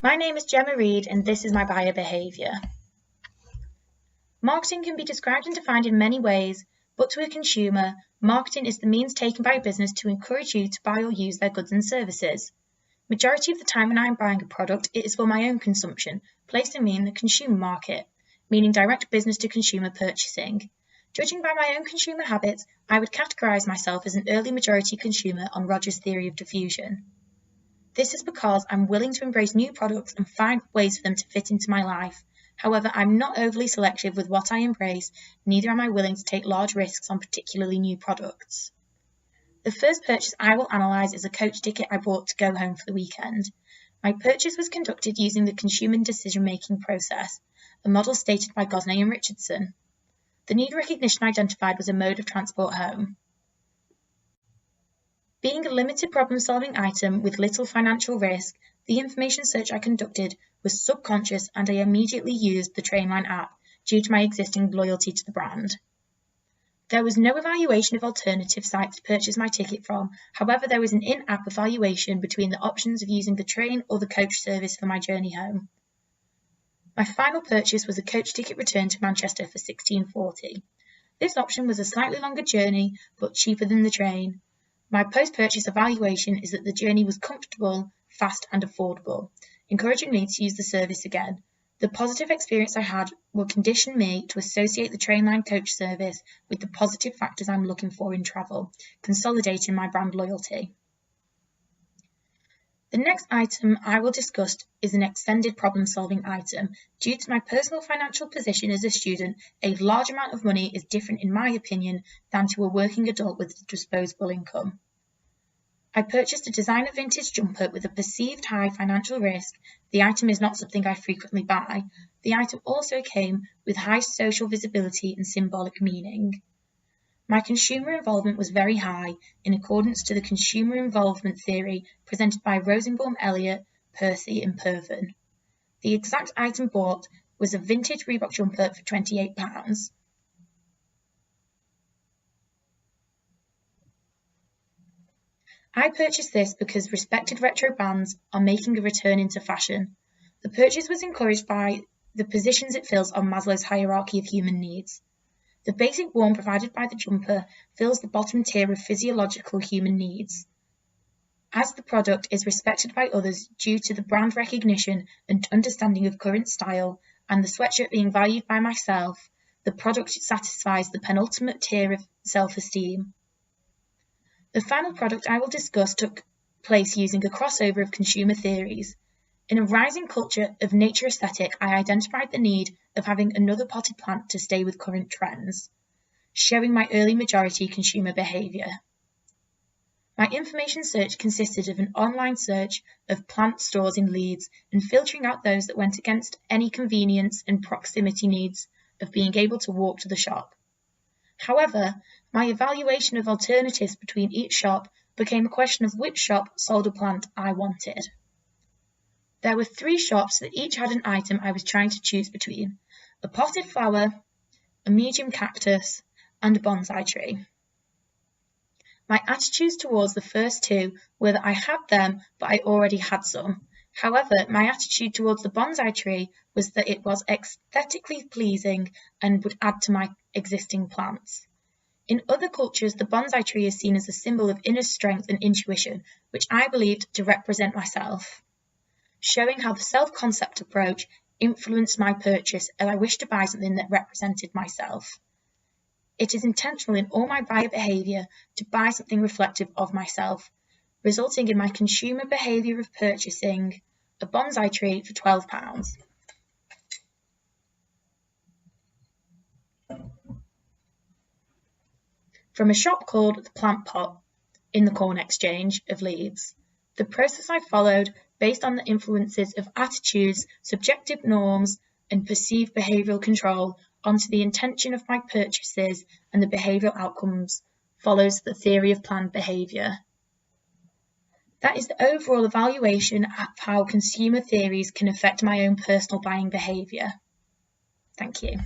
My name is Gemma Reid and this is my buyer behaviour. Marketing can be described and defined in many ways, but to a consumer, marketing is the means taken by a business to encourage you to buy or use their goods and services. Majority of the time when I am buying a product, it is for my own consumption, placing me in the consumer market, meaning direct business to consumer purchasing. Judging by my own consumer habits, I would categorise myself as an early majority consumer on Rogers' theory of diffusion. This is because I'm willing to embrace new products and find ways for them to fit into my life. However, I'm not overly selective with what I embrace, neither am I willing to take large risks on particularly new products. The first purchase I will analyse is a coach ticket I bought to go home for the weekend. My purchase was conducted using the consumer decision-making process, a model stated by Gosnay and Richardson. The need recognition identified was a mode of transport home. Being a limited problem-solving item with little financial risk, the information search I conducted was subconscious and I immediately used the Trainline app due to my existing loyalty to the brand. There was no evaluation of alternative sites to purchase my ticket from, however there was an in-app evaluation between the options of using the train or the coach service for my journey home. My final purchase was a coach ticket return to Manchester for £16.40. This option was a slightly longer journey but cheaper than the train. My post-purchase evaluation is that the journey was comfortable, fast and affordable, encouraging me to use the service again. The positive experience I had will condition me to associate the Trainline coach service with the positive factors I'm looking for in travel, consolidating my brand loyalty. The next item I will discuss is an extended problem-solving item. Due to my personal financial position as a student, a large amount of money is different in my opinion than to a working adult with disposable income. I purchased a designer vintage jumper with a perceived high financial risk. The item is not something I frequently buy. The item also came with high social visibility and symbolic meaning. My consumer involvement was very high, in accordance to the consumer involvement theory presented by Rosenbaum-Elliot, Percy and Pervan. The exact item bought was a vintage Reebok jumper for £28. I purchased this because respected retro bands are making a return into fashion. The purchase was encouraged by the positions it fills on Maslow's hierarchy of human needs. The basic warmth provided by the jumper fills the bottom tier of physiological human needs. As the product is respected by others due to the brand recognition and understanding of current style, and the sweatshirt being valued by myself, the product satisfies the penultimate tier of self-esteem. The final product I will discuss took place using a crossover of consumer theories. In a rising culture of nature aesthetic, I identified the need of having another potted plant to stay with current trends, showing my early majority consumer behaviour. My information search consisted of an online search of plant stores in Leeds and filtering out those that went against any convenience and proximity needs of being able to walk to the shop. However, my evaluation of alternatives between each shop became a question of which shop sold a plant I wanted. There were 3 shops that each had an item I was trying to choose between: a potted flower, a medium cactus, and a bonsai tree. My attitudes towards the first 2 were that I had them, but I already had some. However, my attitude towards the bonsai tree was that it was aesthetically pleasing and would add to my existing plants. In other cultures, the bonsai tree is seen as a symbol of inner strength and intuition, which I believed to represent myself, showing how the self-concept approach influenced my purchase as I wished to buy something that represented myself. It is intentional in all my buyer behaviour to buy something reflective of myself, resulting in my consumer behaviour of purchasing a bonsai tree for £12. From a shop called The Plant Pot in the Corn Exchange of Leeds. The process I followed, based on the influences of attitudes, subjective norms, and perceived behavioural control, onto the intention of my purchases and the behavioural outcomes, follows the theory of planned behaviour. That is the overall evaluation of how consumer theories can affect my own personal buying behaviour. Thank you.